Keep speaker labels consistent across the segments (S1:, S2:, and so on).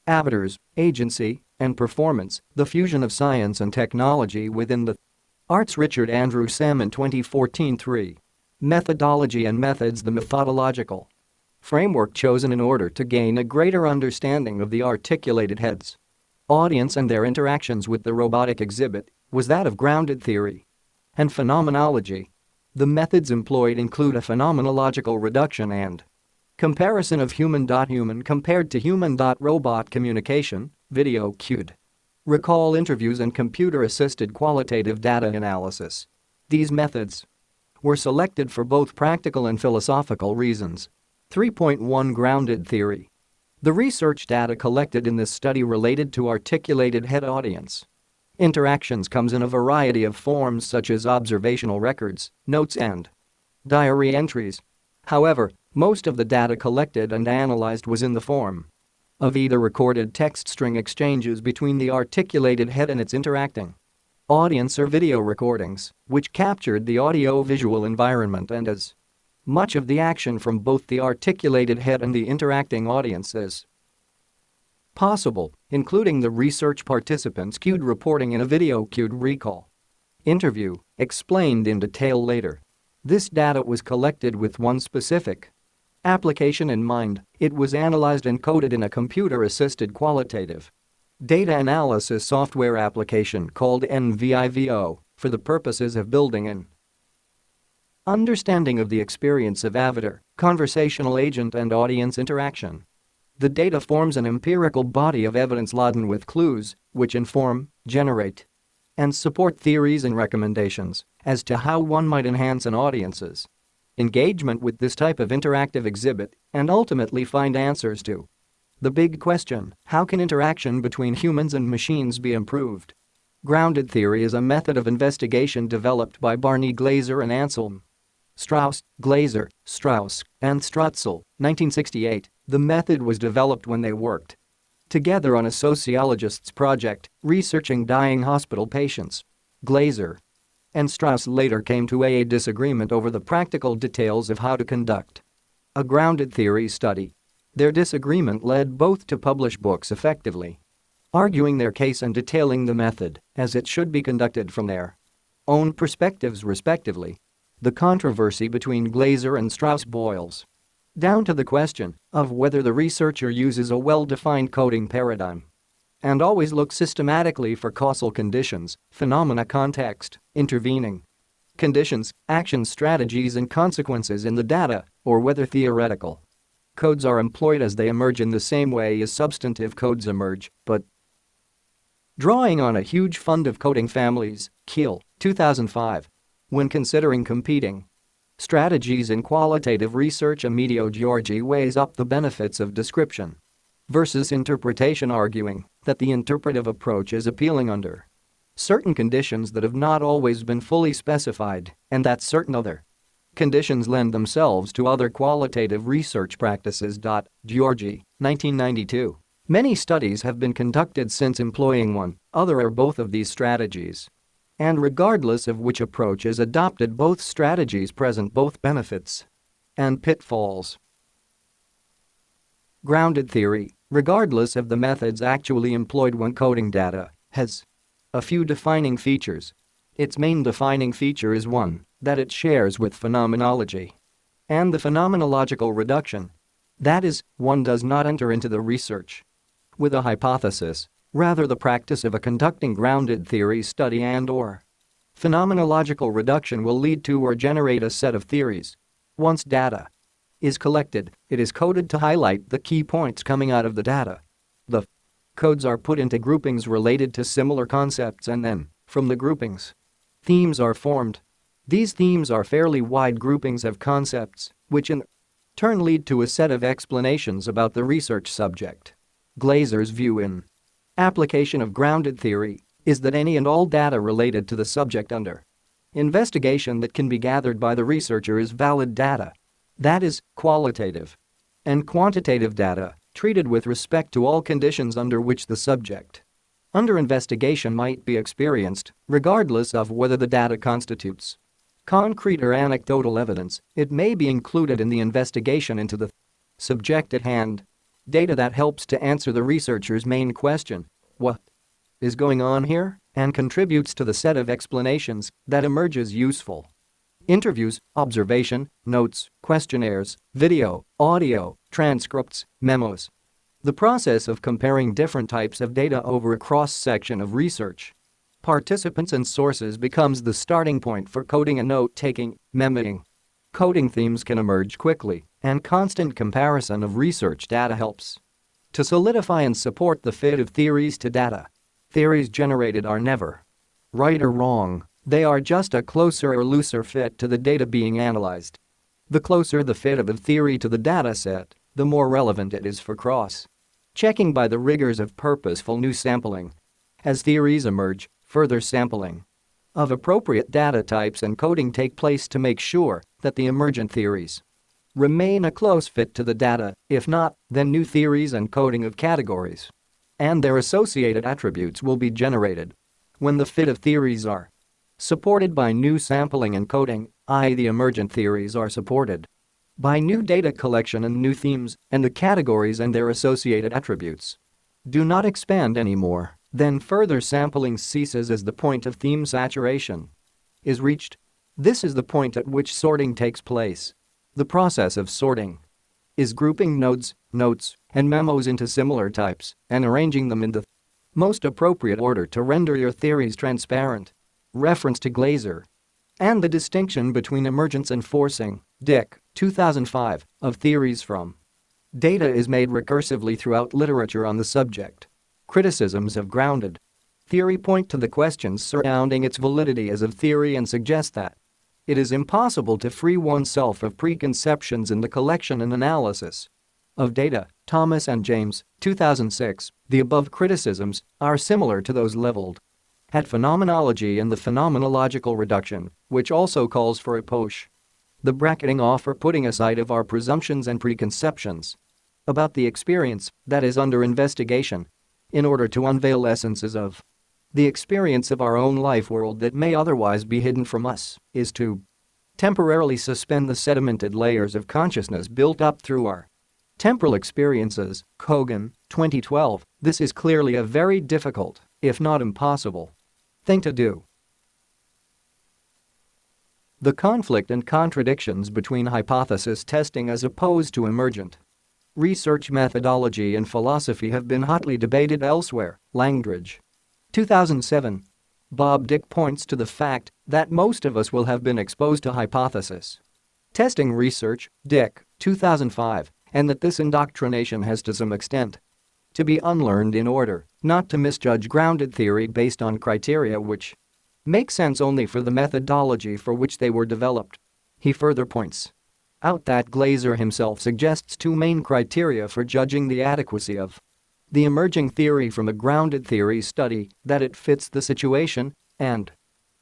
S1: Avatars, agency, and performance, the fusion of science and technology within the arts. Richard Andrew Salmon 2014. 3. Methodology and methods. The methodological framework chosen in order to gain a greater understanding of the articulated head's audience and their interactions with the robotic exhibit was that of grounded theory and phenomenology. The methods employed include a phenomenological reduction and comparison of human-human compared to human-robot communication, video cued recall interviews, and computer-assisted qualitative data analysis. These methods were selected for both practical and philosophical reasons. 3.1 Grounded theory. The research data collected in this study related to articulated head audience interactions comes in a variety of forms such as observational records, notes, and diary entries. However, most of the data collected and analyzed was in the form of either recorded text string exchanges between the articulated head and its interacting audience or video recordings, which captured the audio-visual environment and as much of the action from both the articulated head and the interacting audience as possible, including the research participants' cued reporting in a video cued recall interview, explained in detail later. This data was collected with one specific application in mind. It was analyzed and coded in a computer-assisted qualitative data analysis software application called NVIVO for the purposes of building an understanding of the experience of avatar, conversational agent, and audience interaction. The data forms an empirical body of evidence laden with clues which inform, generate, and support theories and recommendations as to how one might enhance an audience's engagement with this type of interactive exhibit and ultimately find answers to the big question: how can interaction between humans and machines be improved? Grounded theory is a method of investigation developed by Barney Glaser and Anselm Strauss, Glaser, Strauss, and Strutzel, 1968. The method was developed when they worked together on a sociologist's project researching dying hospital patients. Glaser and Strauss later came to a disagreement over the practical details of how to conduct a grounded theory study. Their disagreement led both to publish books effectively arguing their case and detailing the method as it should be conducted from their own perspectives respectively. The controversy between Glaser and Strauss boils down to the question of whether the researcher uses a well-defined coding paradigm and always looks systematically for causal conditions, phenomena, context, intervening conditions, action strategies, and consequences in the data, or whether theoretical codes are employed as they emerge in the same way as substantive codes emerge, but drawing on a huge fund of coding families, Keel, 2005. When considering competing strategies in qualitative research, Amedeo Giorgi weighs up the benefits of description versus interpretation, arguing that the interpretive approach is appealing under certain conditions that have not always been fully specified, and that certain other conditions lend themselves to other qualitative research practices. Giorgi, 1992. Many studies have been conducted since employing one, other, or both of these strategies. And regardless of which approach is adopted, both strategies present both benefits and pitfalls. Grounded theory, regardless of the methods actually employed when coding data, has a few defining features. Its main defining feature is one that it shares with phenomenology and the phenomenological reduction. That is, one does not enter into the research with a hypothesis, rather the practice of conducting grounded theory study and/or phenomenological reduction will lead to or generate a set of theories. Once data is collected, it is coded to highlight the key points coming out of the data. The codes are put into groupings related to similar concepts, and then, from the groupings, themes are formed. These themes are fairly wide groupings of concepts, which in turn lead to a set of explanations about the research subject. Glaser's view in application of grounded theory is that any and all data related to the subject under investigation that can be gathered by the researcher is valid data. That is, qualitative and quantitative data treated with respect to all conditions under which the subject under investigation might be experienced, regardless of whether the data constitutes concrete or anecdotal evidence. It may be included in the investigation into the subject at hand. Data that helps to answer the researcher's main question, what is going on here, and contributes to the set of explanations that emerges useful. Interviews, observation, notes, questionnaires, video, audio, transcripts, memos. The process of comparing different types of data over a cross-section of research. Participants and sources becomes the starting point for coding and note-taking, memoing. Coding themes can emerge quickly, and constant comparison of research data helps to solidify and support the fit of theories to data. Theories generated are never right or wrong, they are just a closer or looser fit to the data being analyzed. The closer the fit of a theory to the dataset, the more relevant it is for cross-checking by the rigors of purposeful new sampling. As theories emerge, further sampling of appropriate data types and coding take place to make sure that the emergent theories remain a close fit to the data. If not, then new theories and coding of categories and their associated attributes will be generated. When the fit of theories are supported by new sampling and coding, i.e. the emergent theories are supported by new data collection and new themes, and the categories and their associated attributes do not expand anymore, then further sampling ceases as the point of theme saturation is reached. This is the point at which sorting takes place. The process of sorting is grouping notes, and memos into similar types and arranging them in the most appropriate order to render your theories transparent. Reference to Glaser and the distinction between emergence and forcing, Dick, 2005, of theories from data is made recursively throughout literature on the subject. Criticisms of grounded theory point to the questions surrounding its validity as a theory and suggest that it is impossible to free oneself of preconceptions in the collection and analysis of data. Thomas and James, 2006, the above criticisms are similar to those leveled at phenomenology and the phenomenological reduction, which also calls for a push the bracketing off or putting aside of our presumptions and preconceptions about the experience that is under investigation in order to unveil essences of the experience of our own life world that may otherwise be hidden from us, is to temporarily suspend the sedimented layers of consciousness built up through our temporal experiences. Kogan, 2012. This is clearly a very difficult, if not impossible, thing to do. The conflict and contradictions between hypothesis testing as opposed to emergent research methodology and philosophy have been hotly debated elsewhere. Langdridge, 2007. Bob Dick points to the fact that most of us will have been exposed to hypothesis testing research, Dick, 2005, and that this indoctrination has to some extent to be unlearned in order not to misjudge grounded theory based on criteria which make sense only for the methodology for which they were developed. He further points out that Glaser himself suggests two main criteria for judging the adequacy of the emerging theory from a grounded theory study: that it fits the situation and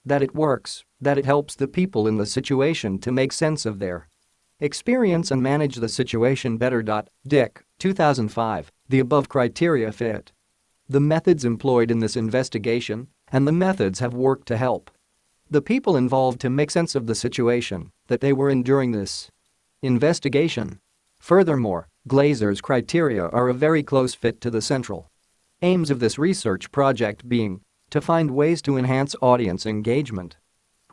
S1: that it works, that it helps the people in the situation to make sense of their experience and manage the situation better. Dick, 2005, the above criteria fit the methods employed in this investigation, and the methods have worked to help the people involved to make sense of the situation that they were in during this investigation. Furthermore, Glaser's criteria are a very close fit to the central aims of this research project, being to find ways to enhance audience engagement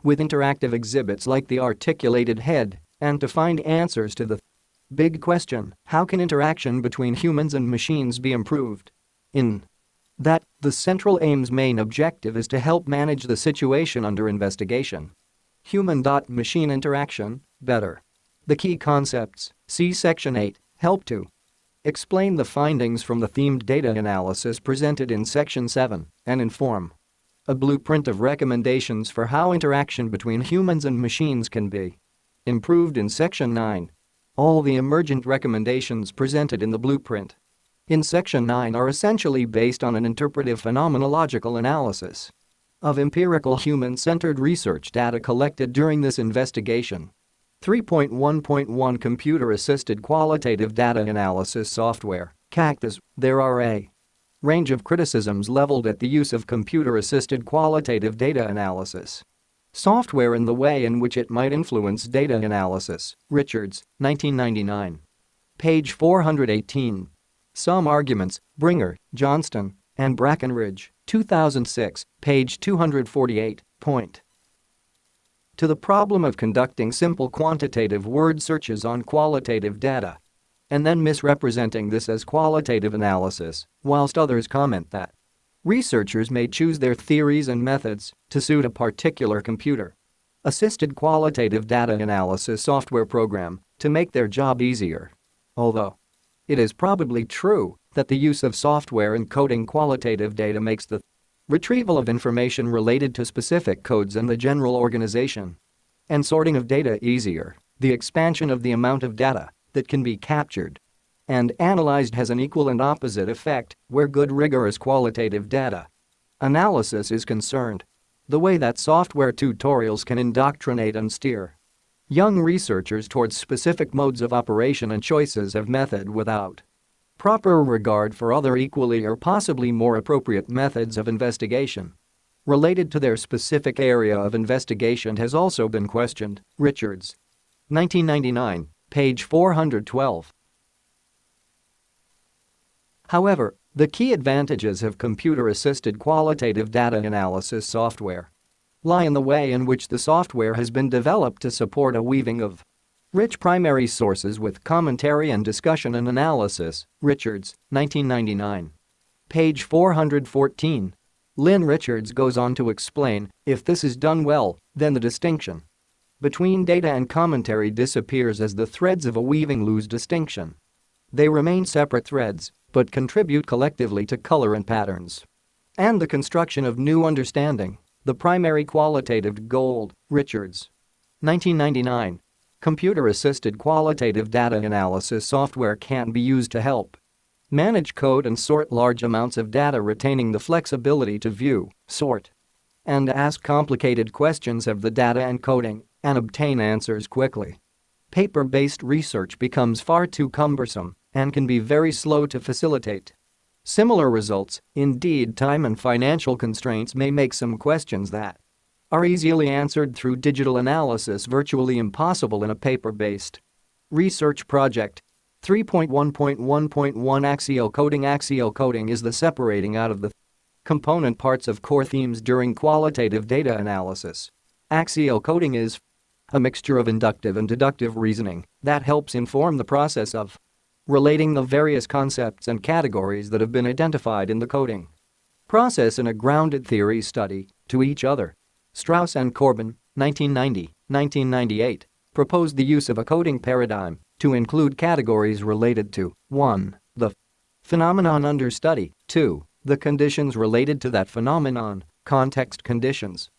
S1: with interactive exhibits like the articulated head, and to find answers to the big question: how can interaction between humans and machines be improved? In that, the central aim's main objective is to help manage the situation under investigation. Human-machine interaction better. The key concepts, see Section 8, help to explain the findings from the themed data analysis presented in Section 7 and inform a blueprint of recommendations for how interaction between humans and machines can be improved in Section 9. All the emergent recommendations presented in the blueprint in Section 9 are essentially based on an interpretive phenomenological analysis of empirical human-centered research data collected during this investigation. 3.1.1 Computer-Assisted Qualitative Data Analysis Software, Cactus. There are a range of criticisms leveled at the use of computer-assisted qualitative data analysis software and the way in which it might influence data analysis. Richards, 1999. Page 418. Some Arguments, Bringer, Johnston, and Brackenridge, 2006, page 248. To the problem of conducting simple quantitative word searches on qualitative data and then misrepresenting this as qualitative analysis, whilst others comment that researchers may choose their theories and methods to suit a particular computer-assisted qualitative data analysis software program to make their job easier. Although it is probably true that the use of software encoding qualitative data makes the retrieval of information related to specific codes and the general organization and sorting of data easier, the expansion of the amount of data that can be captured and analyzed has an equal and opposite effect where good rigorous qualitative data analysis is concerned. The way that software tutorials can indoctrinate and steer young researchers towards specific modes of operation and choices of method without proper regard for other equally or possibly more appropriate methods of investigation related to their specific area of investigation has also been questioned. Richards, 1999, page 412. However, the key advantages of computer-assisted qualitative data analysis software lie in the way in which the software has been developed to support a weaving of rich primary sources with commentary and discussion and analysis. Richards, 1999. Page 414. Lynn Richards goes on to explain, if this is done well, then the distinction between data and commentary disappears as the threads of a weaving lose distinction. They remain separate threads, but contribute collectively to color and patterns and the construction of new understanding, the primary qualitative goal. Richards, 1999. Computer-assisted qualitative data analysis software can be used to help manage code and sort large amounts of data, retaining the flexibility to view, sort, and ask complicated questions of the data encoding and obtain answers quickly. Paper-based research becomes far too cumbersome and can be very slow to facilitate similar results. Indeed, time and financial constraints may make some questions that are easily answered through digital analysis virtually impossible in a paper-based research project. 3.1.1.1 Axial coding. Axial coding is the separating out of the component parts of core themes during qualitative data analysis. Axial coding is a mixture of inductive and deductive reasoning that helps inform the process of relating the various concepts and categories that have been identified in the coding process in a grounded theory study to each other. Strauss and Corbin, 1990-1998, proposed the use of a coding paradigm to include categories related to 1. The phenomenon under study, 2. The conditions related to that phenomenon, context conditions,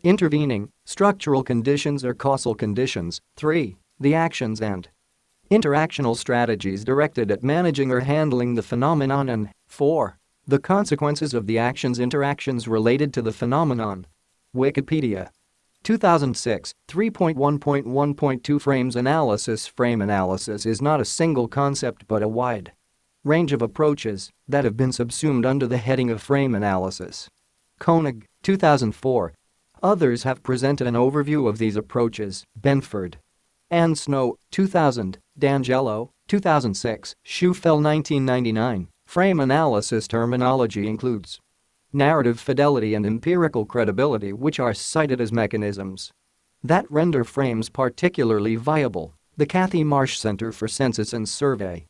S1: intervening, structural conditions or causal conditions, 3. The actions and interactional strategies directed at managing or handling the phenomenon, and 4. The consequences of the actions/interactions related to the phenomenon. Wikipedia. 2006, 3.1.1.2 Frames analysis. Frame analysis is not a single concept but a wide range of approaches that have been subsumed under the heading of frame analysis. Koenig, 2004. Others have presented an overview of these approaches. Benford and Snow, 2000, D'Angelo, 2006, Schufel, 1999. Frame analysis terminology includes narrative fidelity and empirical credibility, which are cited as mechanisms that render frames particularly viable. The Kathy Marsh Center for Census and Survey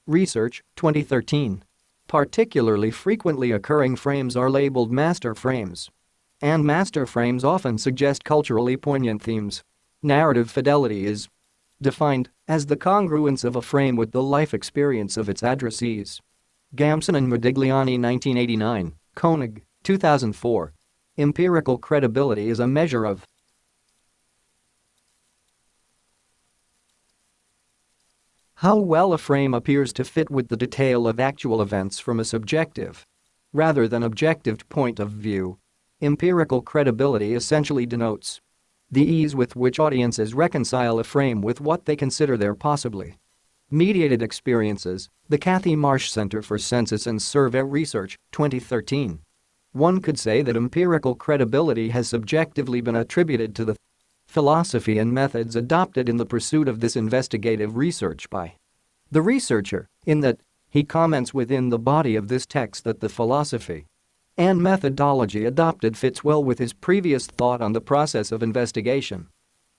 S1: Research, 2013. Particularly frequently occurring frames are labeled master frames, and master frames often suggest culturally poignant themes. Narrative fidelity is defined as the congruence of a frame with the life experience of its addressees. Gamson and Modigliani, 1989. Koenig, 2004. Empirical credibility is a measure of how well a frame appears to fit with the detail of actual events from a subjective rather than objective point of view. Empirical credibility essentially denotes the ease with which audiences reconcile a frame with what they consider their possibly mediated experiences. The Kathy Marsh Center for Census and Survey Research, 2013. One could say that empirical credibility has subjectively been attributed to the philosophy and methods adopted in the pursuit of this investigative research by the researcher, in that He comments within the body of this text that the philosophy and methodology adopted fits well with his previous thought on the process of investigation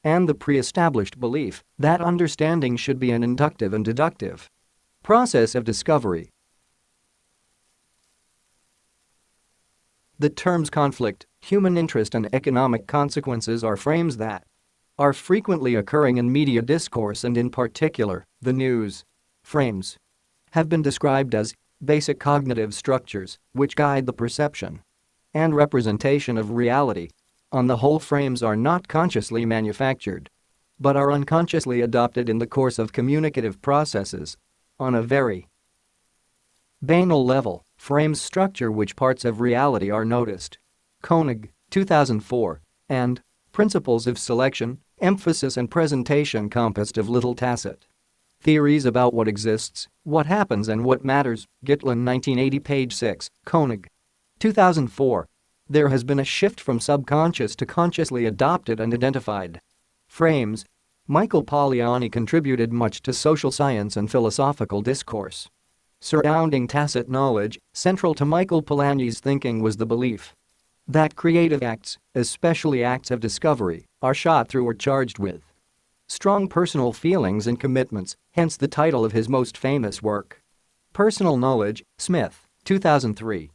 S1: and the pre-established belief that understanding should be an inductive and deductive process of discovery. The terms conflict, human interest and economic consequences are frames that are frequently occurring in media discourse, and in particular, the news. Frames have been described as basic cognitive structures which guide the perception and representation of reality. On the whole, frames are not consciously manufactured, but are unconsciously adopted in the course of communicative processes. On a very banal level, frames structure which parts of reality are noticed. Koenig, 2004, and Principles of Selection, Emphasis and Presentation composed of little tacit theories about what exists, what happens and what matters. Gitlin, 1980, page 6, Koenig, 2004. There has been a shift from subconscious to consciously adopted and identified frames. Michael Polanyi contributed much to social science and philosophical discourse surrounding tacit knowledge. Central to Michael Polanyi's thinking was the belief that creative acts, especially acts of discovery, are shot through or charged with strong personal feelings and commitments, hence the title of his most famous work. Personal Knowledge, Smith, 2003.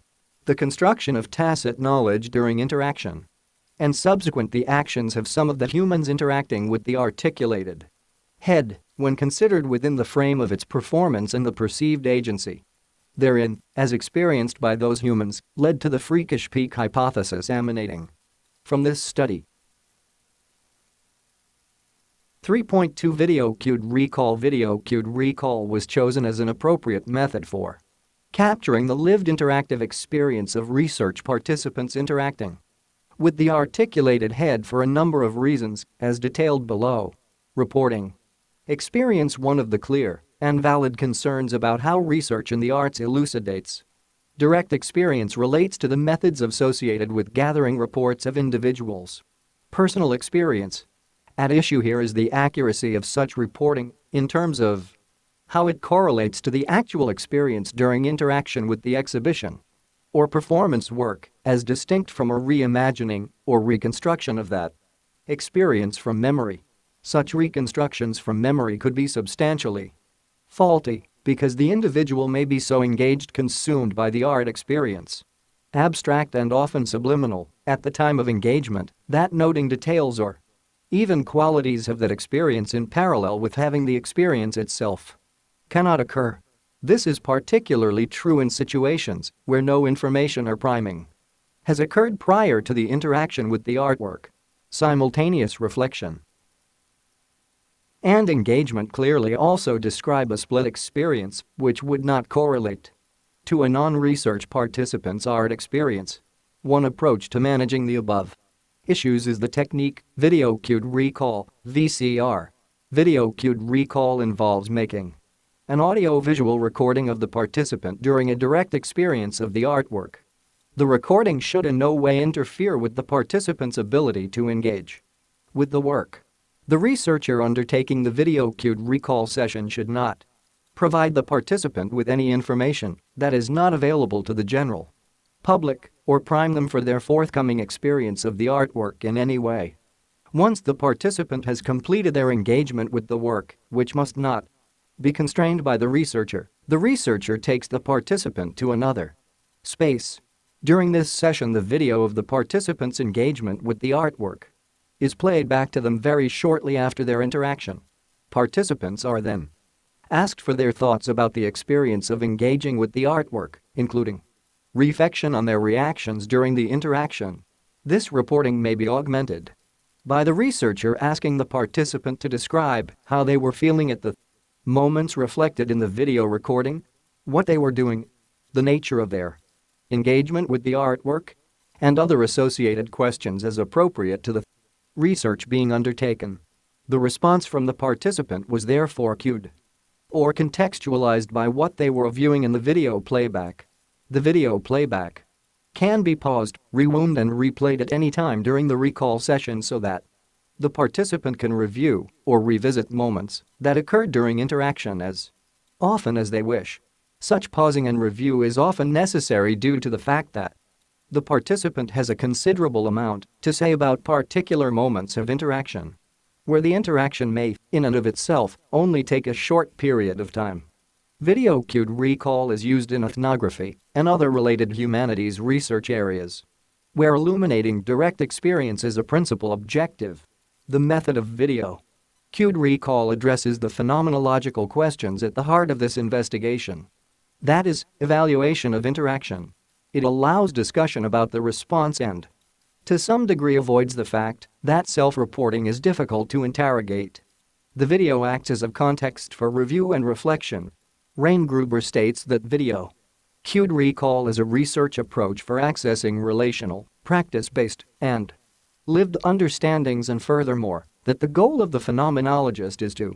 S1: The construction of tacit knowledge during interaction and subsequent the actions of some of the humans interacting with the articulated head, when considered within the frame of its performance and the perceived agency therein, as experienced by those humans, led to the freakish peak hypothesis emanating from this study. 3.2 Video cued recall. Video cued recall was chosen as an appropriate method for capturing the lived interactive experience of research participants interacting with the articulated head for a number of reasons, as detailed below. Reporting experience. One of the clear and valid concerns about how research in the arts elucidates direct experience relates to the methods associated with gathering reports of individuals' personal experience. At issue here is the accuracy of such reporting in terms of how it correlates to the actual experience during interaction with the exhibition or performance work, as distinct from a reimagining or reconstruction of that experience from memory. Such reconstructions from memory could be substantially faulty because the individual may be so engaged, consumed by the art experience, abstract and often subliminal, at the time of engagement, that noting details or even qualities of that experience in parallel with having the experience itself cannot occur. This is particularly true in situations where no information or priming has occurred prior to the interaction with the artwork. Simultaneous reflection and engagement clearly also describe a split experience which would not correlate to a non-research participant's art experience. One approach to managing the above issues is the technique video cued recall, VCR. Video cued recall involves making an audio-visual recording of the participant during a direct experience of the artwork. The recording should in no way interfere with the participant's ability to engage with the work. The researcher undertaking the video cued recall session should not provide the participant with any information that is not available to the general public or prime them for their forthcoming experience of the artwork in any way. Once the participant has completed their engagement with the work, which must not be constrained by the researcher takes the participant to another space. During this session, the video of the participant's engagement with the artwork is played back to them very shortly after their interaction. Participants are then asked for their thoughts about the experience of engaging with the artwork, including reflection on their reactions during the interaction. This reporting may be augmented by the researcher asking the participant to describe how they were feeling at the moments reflected in the video recording, what they were doing, the nature of their engagement with the artwork, and other associated questions as appropriate to the research being undertaken. The response from the participant was therefore cued or contextualized by what they were viewing in the video playback. The video playback can be paused, rewound and replayed at any time during the recall session so that the participant can review or revisit moments that occurred during interaction as often as they wish. Such pausing and review is often necessary due to the fact that the participant has a considerable amount to say about particular moments of interaction, where the interaction may, in and of itself, only take a short period of time. Video cued recall is used in ethnography and other related humanities research areas, where illuminating direct experience is a principal objective. The method of video cued recall addresses the phenomenological questions at the heart of this investigation. That is, evaluation of interaction. It allows discussion about the response and, to some degree, avoids the fact that self-reporting is difficult to interrogate. The video acts as a context for review and reflection. Reingruber states that video cued recall is a research approach for accessing relational, practice-based, and lived understandings, and furthermore, that the goal of the phenomenologist is to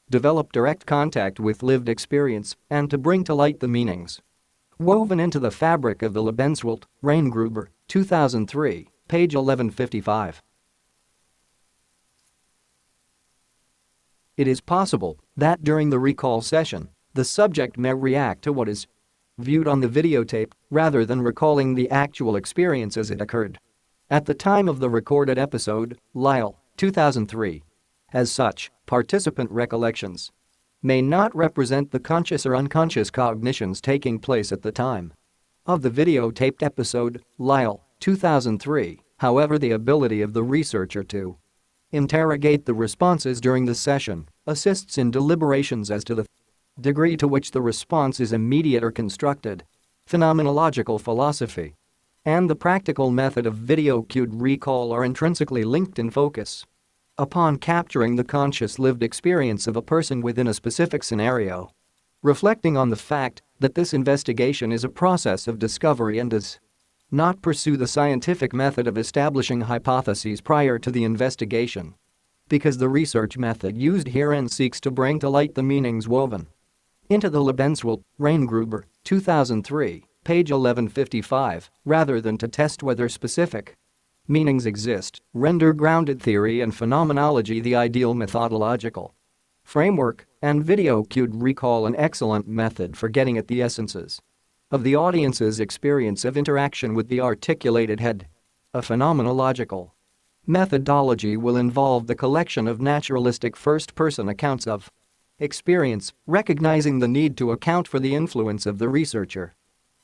S1: develop direct contact with lived experience and to bring to light the meanings woven into the fabric of the Lebenswelt. Reingruber, 2003, page 1155. It is possible that during the recall session, the subject may react to what is viewed on the videotape rather than recalling the actual experience as it occurred at the time of the recorded episode. Lyle, 2003. As such, participant recollections may not represent the conscious or unconscious cognitions taking place at the time of the videotaped episode. Lyle, 2003. However, the ability of the researcher to interrogate the responses during the session assists in deliberations as to the degree to which the response is immediate or constructed. Phenomenological philosophy and the practical method of video cued recall are intrinsically linked in focus upon capturing the conscious lived experience of a person within a specific scenario, reflecting on the fact that this investigation is a process of discovery and does not pursue the scientific method of establishing hypotheses prior to the investigation, because the research method used herein seeks to bring to light the meanings woven into the Lebenswelt. Reingruber, 2003, page 1155, rather than to test whether specific meanings exist, render grounded theory and phenomenology the ideal methodological framework, and video cued recall an excellent method for getting at the essences of the audience's experience of interaction with the articulated head. A phenomenological methodology will involve the collection of naturalistic first-person accounts of experience, recognizing the need to account for the influence of the researcher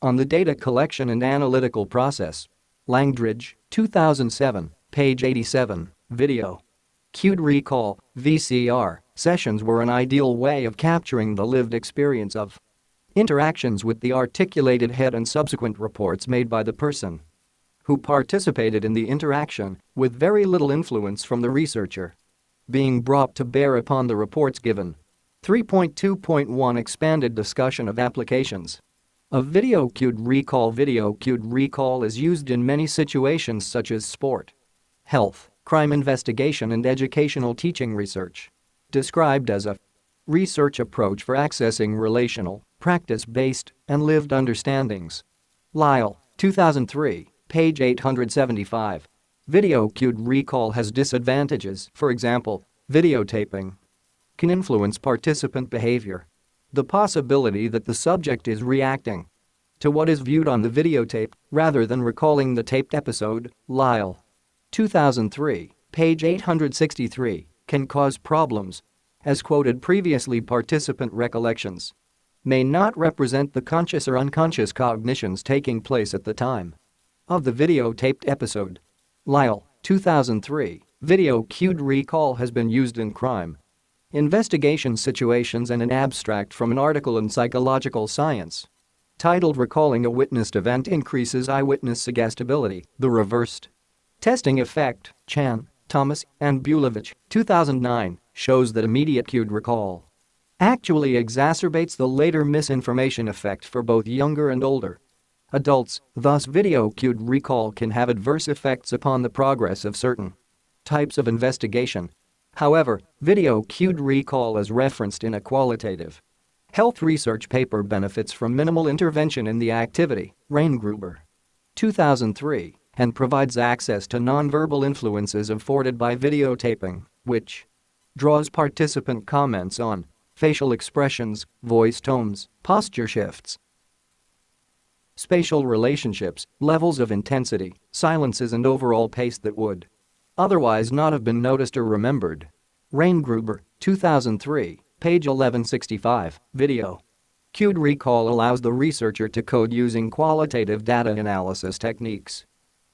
S1: on the data collection and analytical process. Langdridge, 2007, page 87, video cued recall, VCR, sessions were an ideal way of capturing the lived experience of interactions with the articulated head and subsequent reports made by the person who participated in the interaction, with very little influence from the researcher being brought to bear upon the reports given. 3.2.1 Expanded discussion of applications of video cued recall. Video cued recall is used in many situations such as sport, health, crime investigation, and educational teaching research. Described as a research approach for accessing relational, practice-based, and lived understandings. Lyle, 2003, page 875. Video cued recall has disadvantages. For example, videotaping can influence participant behavior. The possibility that the subject is reacting to what is viewed on the videotape rather than recalling the taped episode. Lyle, 2003, page 863, can cause problems. As quoted previously, participant recollections may not represent the conscious or unconscious cognitions taking place at the time of the videotaped episode. Lyle, 2003, video cued recall has been used in crime investigation situations and an abstract from an article in Psychological Science titled "Recalling a Witnessed Event Increases Eyewitness Suggestibility, the Reversed Testing Effect." Chan, Thomas, and Bulevich, 2009, shows that immediate cued recall actually exacerbates the later misinformation effect for both younger and older adults. Thus, video cued recall can have adverse effects upon the progress of certain types of investigation. However, video cued recall, as referenced in a qualitative health research paper, benefits from minimal intervention in the activity. Reingruber, 2003, and provides access to nonverbal influences afforded by videotaping, which draws participant comments on facial expressions, voice tones, posture shifts. Spatial relationships, levels of intensity, silences and overall pace that would otherwise not have been noticed or remembered. Reingruber, 2003, page 1165, video. Cued recall allows the researcher to code using qualitative data analysis techniques.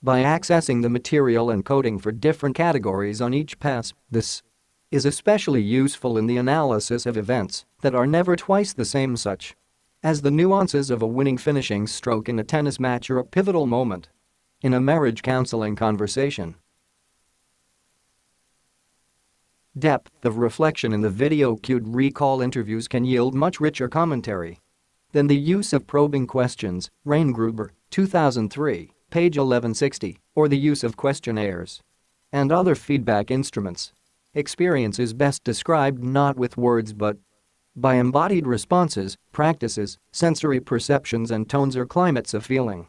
S1: By accessing the material and coding for different categories on each pass, this is especially useful in the analysis of events that are never twice the same, such as the nuances of a winning finishing stroke in a tennis match or a pivotal moment in a marriage counseling conversation. Depth of reflection in the video-cued recall interviews can yield much richer commentary than the use of probing questions, Reingruber, 2003, page 1160, or the use of questionnaires and other feedback instruments. Experience is best described not with words but by embodied responses, practices, sensory perceptions and tones or climates of feeling.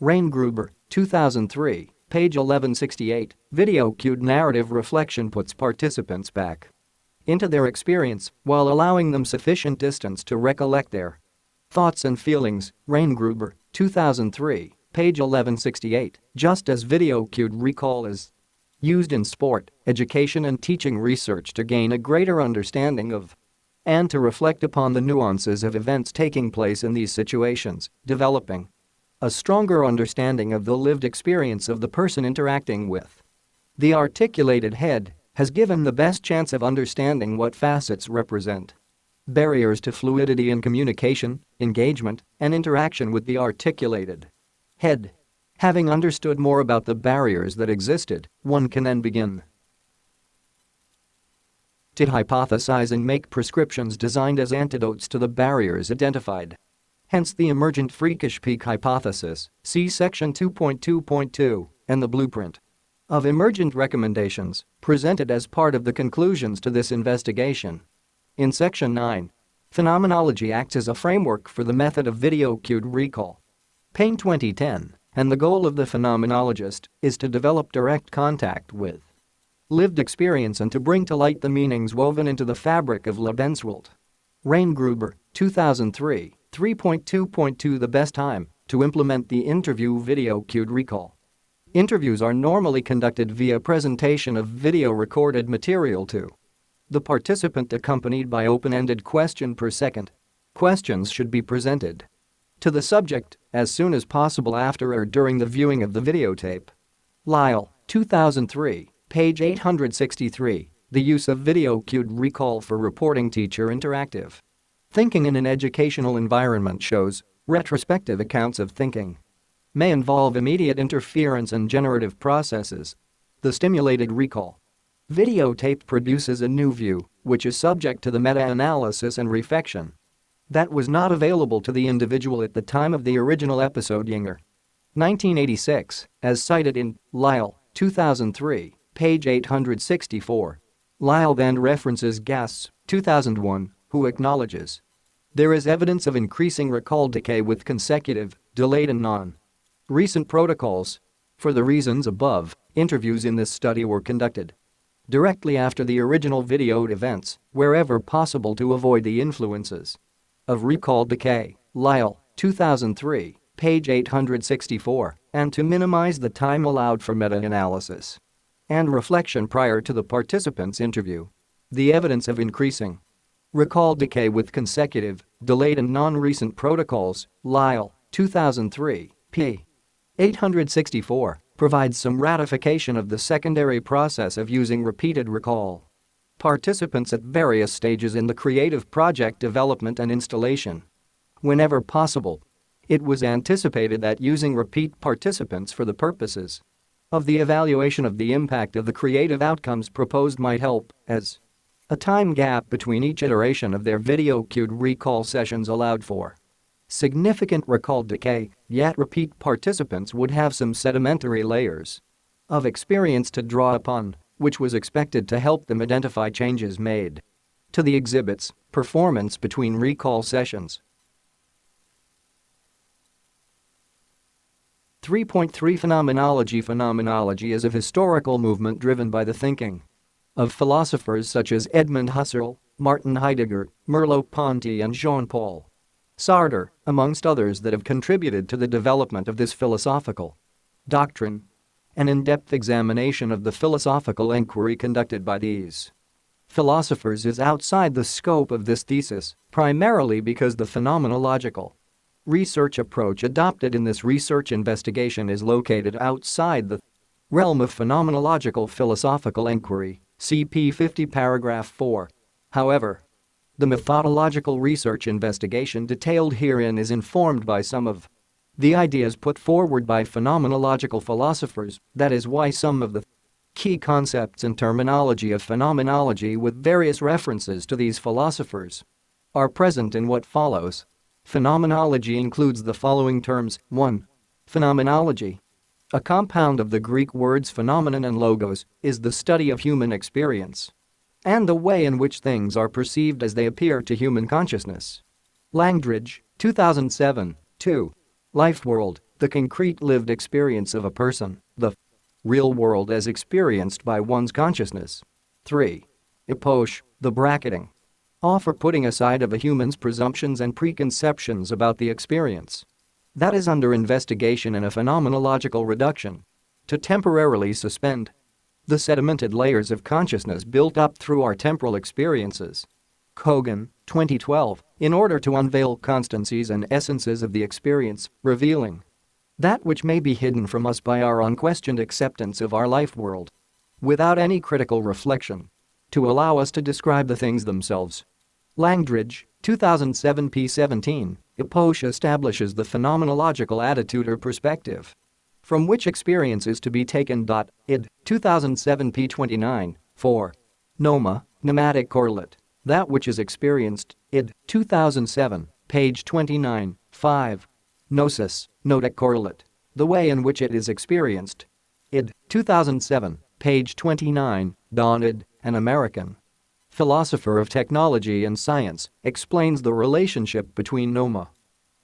S1: Reingruber, 2003, page 1168, video-cued narrative reflection puts participants back into their experience while allowing them sufficient distance to recollect their thoughts and feelings. Reingruber, 2003, page 1168, just as video-cued recall is used in sport, education and teaching research to gain a greater understanding of and to reflect upon the nuances of events taking place in these situations, developing a stronger understanding of the lived experience of the person interacting with. The articulated head has given the best chance of understanding what facets represent barriers to fluidity in communication, engagement, and interaction with the articulated head. Having understood more about the barriers that existed, one can then begin to hypothesize and make prescriptions designed as antidotes to the barriers identified. Hence the emergent freakish peak hypothesis, see section 2.2.2, and the blueprint of emergent recommendations presented as part of the conclusions to this investigation. In section 9, phenomenology acts as a framework for the method of video-cued recall. Payne 2010, and the goal of the phenomenologist is to develop direct contact with lived experience and to bring to light the meanings woven into the fabric of Lebenswelt. Reingruber, 2003, 3.2.2 The best time to implement the interview video-cued recall. Interviews are normally conducted via presentation of video recorded material to the participant accompanied by open-ended question per second. Questions should be presented to the subject as soon as possible after or during the viewing of the videotape. Lyle, 2003, page 863, The use of video-cued recall for reporting teacher interactive thinking in an educational environment shows retrospective accounts of thinking may involve immediate interference and generative processes. The stimulated recall videotape produces a new view, which is subject to the meta-analysis and reflection that was not available to the individual at the time of the original episode. Yinger, 1986, as cited in Lyle, 2003, page 864. Lyle then references Gass, 2001, who acknowledges there is evidence of increasing recall decay with consecutive, delayed and non-recent protocols. For the reasons above, interviews in this study were conducted directly after the original videoed events, wherever possible to avoid the influences of recall decay. Lyle, 2003, page 864, and to minimize the time allowed for meta-analysis and reflection prior to the participant's interview. The evidence of increasing recall decay with consecutive, delayed and non-recent protocols, Lyle, 2003, p. 864, provides some ratification of the secondary process of using repeated recall. Participants at various stages in the creative project development and installation. Whenever possible, it was anticipated that using repeat participants for the purposes of the evaluation of the impact of the creative outcomes proposed might help, as a time gap between each iteration of their video-cued recall sessions allowed for significant recall decay, yet repeat participants would have some sedimentary layers of experience to draw upon, which was expected to help them identify changes made to the exhibit's performance between recall sessions. 3.3 Phenomenology. Phenomenology is a historical movement driven by the thinking of philosophers such as Edmund Husserl, Martin Heidegger, Merleau-Ponty and Jean-Paul Sartre, amongst others that have contributed to the development of this philosophical doctrine. An in-depth examination of the philosophical inquiry conducted by these philosophers is outside the scope of this thesis, primarily because the phenomenological research approach adopted in this research investigation is located outside the realm of phenomenological philosophical inquiry, CP 50 paragraph 4. However, the methodological research investigation detailed herein is informed by some of the ideas put forward by phenomenological philosophers. That is why some of the key concepts and terminology of phenomenology with various references to these philosophers are present in what follows. Phenomenology includes the following terms. 1. Phenomenology, a compound of the Greek words phenomenon and logos, is the study of human experience and the way in which things are perceived as they appear to human consciousness. Langdridge, 2007. 2. Life world, the concrete lived experience of a person, the real world as experienced by one's consciousness. 3. Epoche, the bracketing off or putting aside of a human's presumptions and preconceptions about the experience that is under investigation in a phenomenological reduction to temporarily suspend the sedimented layers of consciousness built up through our temporal experiences. Kogan, 2012, in order to unveil constancies and essences of the experience, revealing that which may be hidden from us by our unquestioned acceptance of our life world without any critical reflection to allow us to describe the things themselves. Langdridge, 2007 p. 17, Epoche establishes the phenomenological attitude or perspective from which experience is to be taken. Id. 2007 p. 29. 4. Noma, pneumatic correlate, that which is experienced. Id. 2007, page 29. 5. Gnosis, notic correlate, the way in which it is experienced. Id. 2007, page 29. Id. An American philosopher of technology and science, explains the relationship between noma,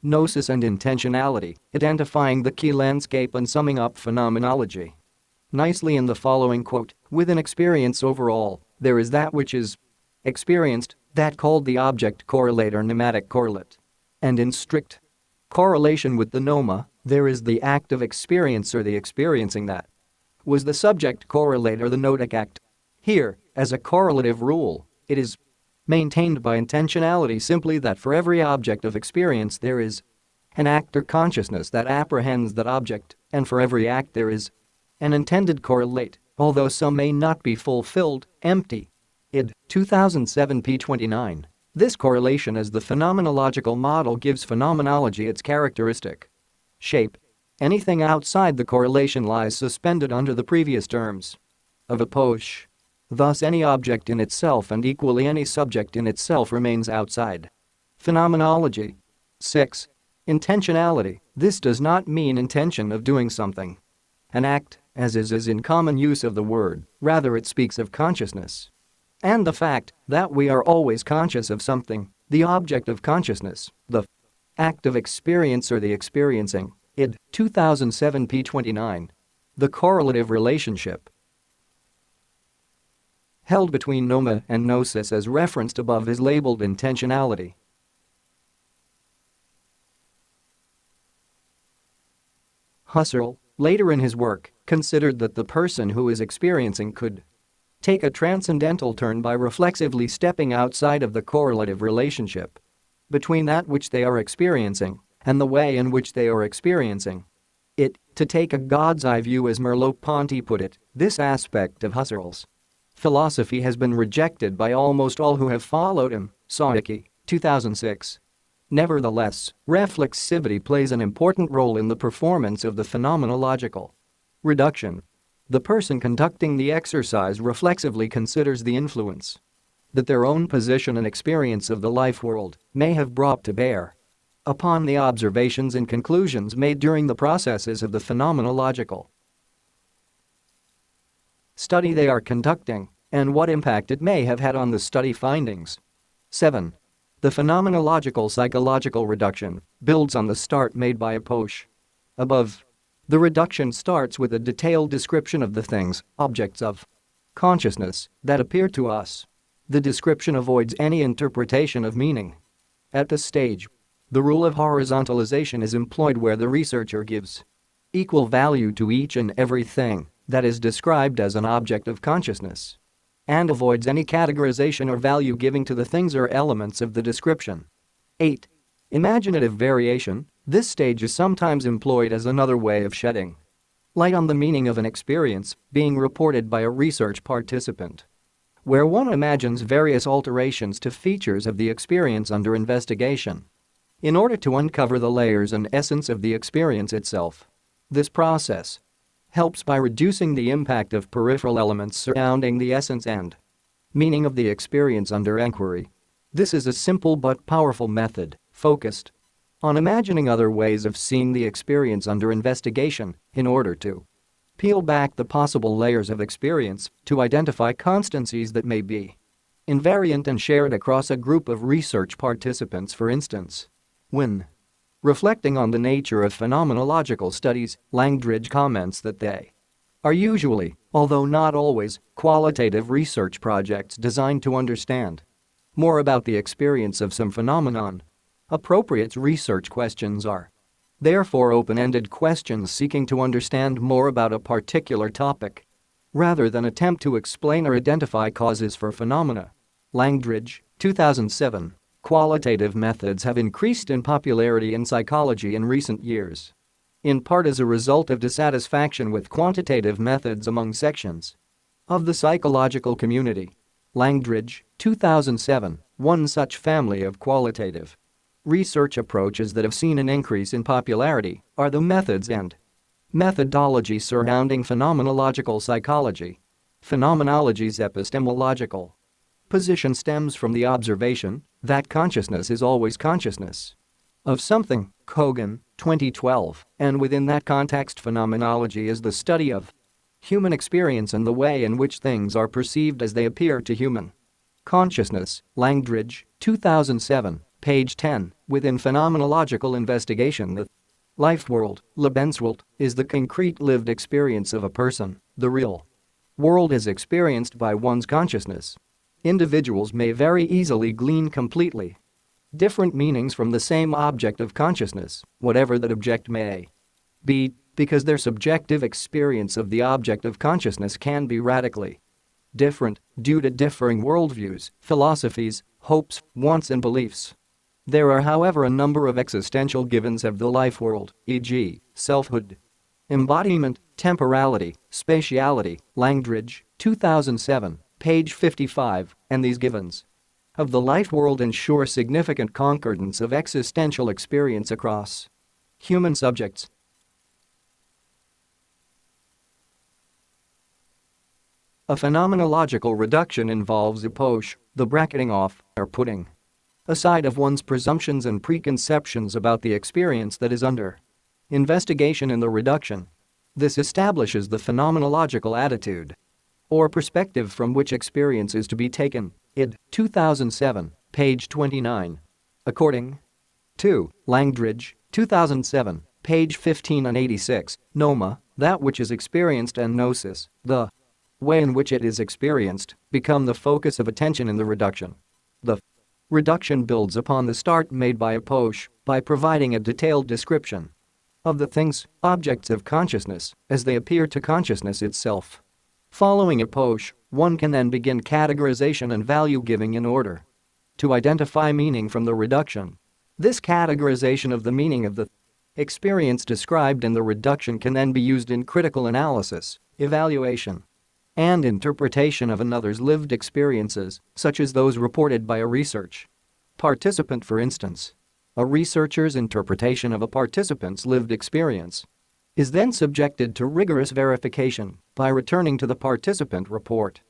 S1: gnosis and intentionality, identifying the key landscape and summing up phenomenology nicely in the following quote: "Within experience overall, there is that which is experienced, that called the object correlate or pneumatic correlate. And in strict correlation with the noma, there is the act of experience or the experiencing that was the subject correlate or the notic act. Here, as a correlative rule, it is maintained by intentionality simply that for every object of experience there is an act or consciousness that apprehends that object, and for every act there is an intended correlate, although some may not be fulfilled, empty." Id. 2007 p. 29. This correlation as the phenomenological model gives phenomenology its characteristic shape. Anything outside the correlation lies suspended under the previous terms of Epoche. Thus any object in itself and equally any subject in itself remains outside phenomenology. 6. Intentionality. This does not mean intention of doing something, an act, as is in common use of the word, rather it speaks of consciousness and the fact that we are always conscious of something, the object of consciousness, the act of experience or the experiencing. Id. 2007 p. 29. The correlative relationship held between noma and gnosis as referenced above is labeled intentionality. Husserl, later in his work, considered that the person who is experiencing could take a transcendental turn by reflexively stepping outside of the correlative relationship between that which they are experiencing and the way in which they are experiencing it, to take a God's eye view as Merleau-Ponty put it. This aspect of Husserl's philosophy has been rejected by almost all who have followed him. Sawicki, 2006. Nevertheless, reflexivity plays an important role in the performance of the phenomenological reduction. The person conducting the exercise reflexively considers the influence that their own position and experience of the life world may have brought to bear upon the observations and conclusions made during the processes of the phenomenological study they are conducting, and what impact it may have had on the study findings. 7. The phenomenological psychological reduction builds on the start made by Epoche above. The reduction starts with a detailed description of the things, objects of consciousness, that appear to us The description avoids any interpretation of meaning. At this stage, the rule of horizontalization is employed where the researcher gives equal value to each and everything that is described as an object of consciousness and avoids any categorization or value giving to the things or elements of the description. 8. Imaginative variation. This stage is sometimes employed as another way of shedding light on the meaning of an experience being reported by a research participant, where one imagines various alterations to features of the experience under investigation in order to uncover the layers and essence of the experience itself. This process helps by reducing the impact of peripheral elements surrounding the essence and meaning of the experience under inquiry. This is a simple but powerful method, focused on imagining other ways of seeing the experience under investigation in order to peel back the possible layers of experience to identify constancies that may be invariant and shared across a group of research participants. For instance, when reflecting on the nature of phenomenological studies, Langdridge comments that they are usually, although not always, qualitative research projects designed to understand more about the experience of some phenomenon. Appropriate research questions are therefore open-ended questions seeking to understand more about a particular topic rather than attempt to explain or identify causes for phenomena. Langdridge, 2007. Qualitative methods have increased in popularity in psychology in recent years, in part as a result of dissatisfaction with quantitative methods among sections of the psychological community. Langdridge, 2007. One such family of qualitative research approaches that have seen an increase in popularity are the methods and methodology surrounding phenomenological psychology. Phenomenology's epistemological position stems from the observation that consciousness is always consciousness of something, Kogan, 2012, and within that context phenomenology is the study of human experience and the way in which things are perceived as they appear to human consciousness. Langdridge, 2007, page 10. Within phenomenological investigation, the life world, Lebenswelt, is the concrete lived experience of a person. The real world is experienced by one's consciousness. Individuals may very easily glean completely different meanings from the same object of consciousness, whatever that object may be, because their subjective experience of the object of consciousness can be radically different due to differing worldviews, philosophies, hopes, wants and beliefs. There are, however, a number of existential givens of the life world, e.g., selfhood, embodiment, temporality, spatiality. Langdridge, 2007, page 55, and these givens of the life world ensure significant concordance of existential experience across human subjects. A phenomenological reduction involves a push, the bracketing off, or putting aside of one's presumptions and preconceptions about the experience that is under investigation in the reduction. This establishes the phenomenological attitude or perspective from which experience is to be taken. Id. 2007, page 29. According to Langdridge, 2007, page 15 and 86, Noma, that which is experienced and gnosis, the way in which it is experienced, become the focus of attention in the reduction. The reduction builds upon the start made by a push by providing a detailed description of the things, objects of consciousness, as they appear to consciousness itself. Following a push, one can then begin categorization and value giving in order to identify meaning from the reduction. This categorization of the meaning of the experience described in the reduction can then be used in critical analysis, evaluation, and interpretation of another's lived experiences, such as those reported by a research participant. For instance, a researcher's interpretation of a participant's lived experience is then subjected to rigorous verification by returning to the participant report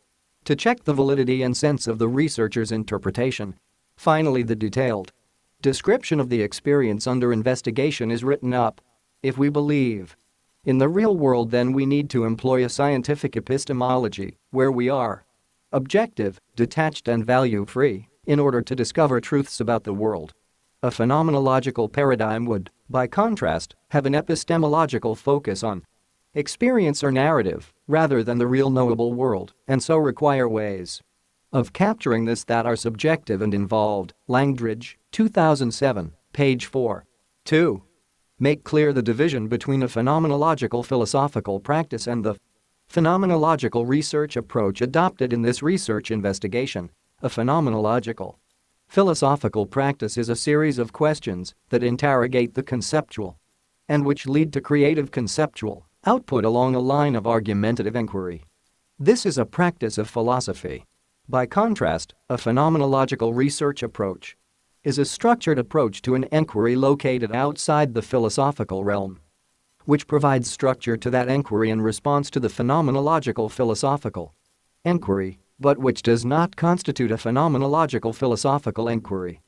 S1: to check the validity and sense of the researcher's interpretation. Finally, the detailed description of the experience under investigation is written up. If we believe in the real world, then we need to employ a scientific epistemology where we are objective, detached and value-free in order to discover truths about the world. A phenomenological paradigm would, by contrast, have an epistemological focus on experience or narrative rather than the real knowable world, and so require ways of capturing this that are subjective and involved. Langdridge, 2007, page 4. 2. Make clear the division between a phenomenological philosophical practice and the phenomenological research approach adopted in this research investigation. A phenomenological philosophical practice is a series of questions that interrogate the conceptual and which lead to creative conceptual output along a line of argumentative inquiry. This is a practice of philosophy. By contrast, a phenomenological research approach is a structured approach to an inquiry located outside the philosophical realm, which provides structure to that inquiry in response to the phenomenological philosophical inquiry, but which does not constitute a phenomenological philosophical inquiry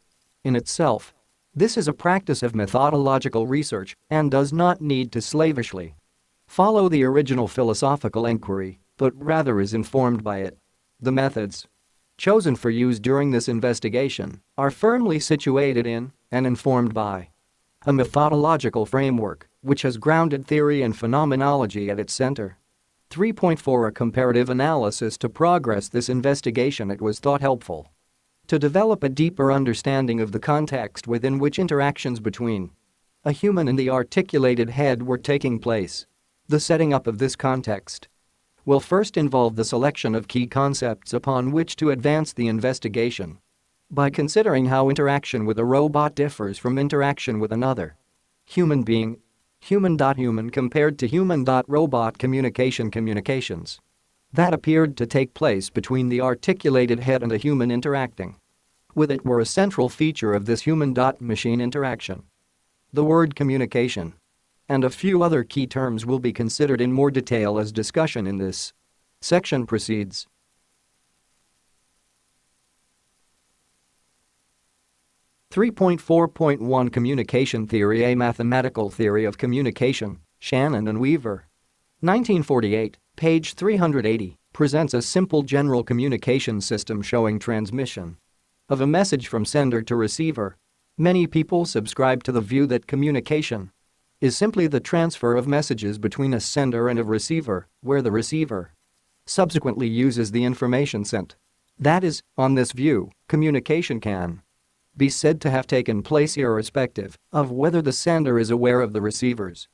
S1: in itself. This is a practice of methodological research and does not need to slavishly follow the original philosophical inquiry, but rather is informed by it. The methods chosen for use during this investigation are firmly situated in and informed by a methodological framework which has grounded theory and phenomenology at its center. 3.4 A comparative analysis. To progress this investigation, it was thought helpful to develop a deeper understanding of the context within which interactions between a human and the articulated head were taking place. The setting up of this context will first involve the selection of key concepts upon which to advance the investigation. By considering how interaction with a robot differs from interaction with another human being, human compared to human-robot communications that appeared to take place between the articulated head and a human interacting with it were a central feature of this human-machine interaction. The word communication and a few other key terms will be considered in more detail as discussion in this section proceeds. (3.4.1) Communication Theory. A Mathematical Theory of Communication, Shannon and Weaver. 1948, page 380, presents a simple general communication system showing transmission of a message from sender to receiver. Many people subscribe to the view that communication is simply the transfer of messages between a sender and a receiver, where the receiver subsequently uses the information sent. That is, on this view, communication can be said to have taken place irrespective of whether the sender is aware of the receiver's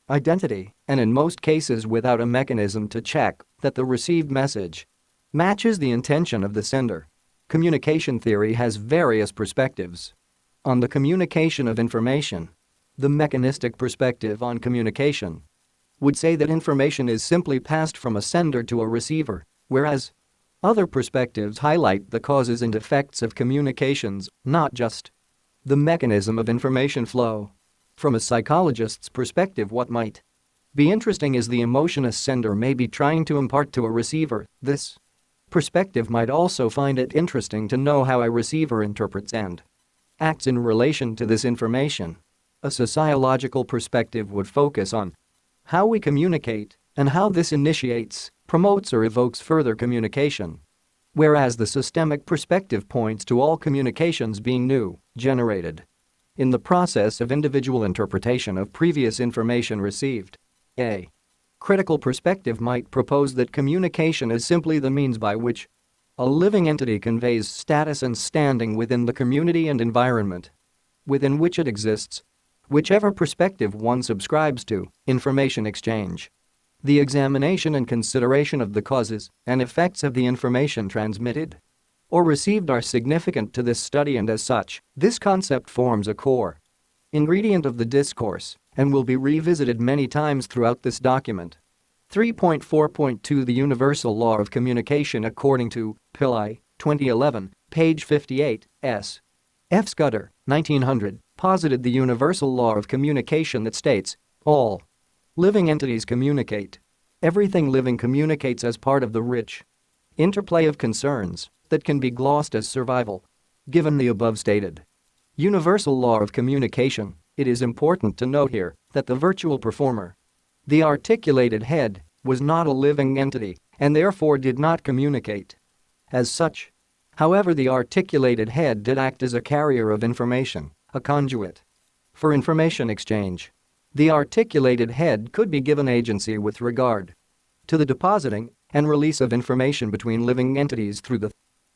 S1: identity, and in most cases without a mechanism to check that the received message matches the intention of the sender. Communication theory has various perspectives on the communication of information. The mechanistic perspective on communication would say that information is simply passed from a sender to a receiver, whereas other perspectives highlight the causes and effects of communications, not just the mechanism of information flow. From a psychologist's perspective, what might be interesting is the emotion a sender may be trying to impart to a receiver. This perspective might also find it interesting to know how a receiver interprets and acts in relation to this information. A sociological perspective would focus on how we communicate and how this initiates, promotes or evokes further communication, whereas the systemic perspective points to all communications being new, generated in the process of individual interpretation of previous information received. A critical perspective might propose that communication is simply the means by which a living entity conveys status and standing within the community and environment within which it exists. Whichever perspective one subscribes to, information exchange, the examination and consideration of the causes and effects of the information transmitted or received are significant to this study, and as such, this concept forms a core ingredient of the discourse and will be revisited many times throughout this document. 3.4.2 The Universal Law of Communication according to Pillai, 2011, page 58, S. F. Scudder, 1900, posited the universal law of communication that states, all living entities communicate. Everything living communicates as part of the rich interplay of concerns that can be glossed as survival. Given the above stated universal law of communication, it is important to note here that the virtual performer, the articulated head, was not a living entity and therefore did not communicate. As such, however, the articulated head did act as a carrier of information, a conduit for information exchange. The articulated head could be given agency with regard to the depositing and release of information between living entities through the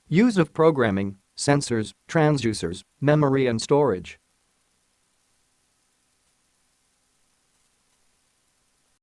S1: Use of programming, sensors, transducers, memory and storage.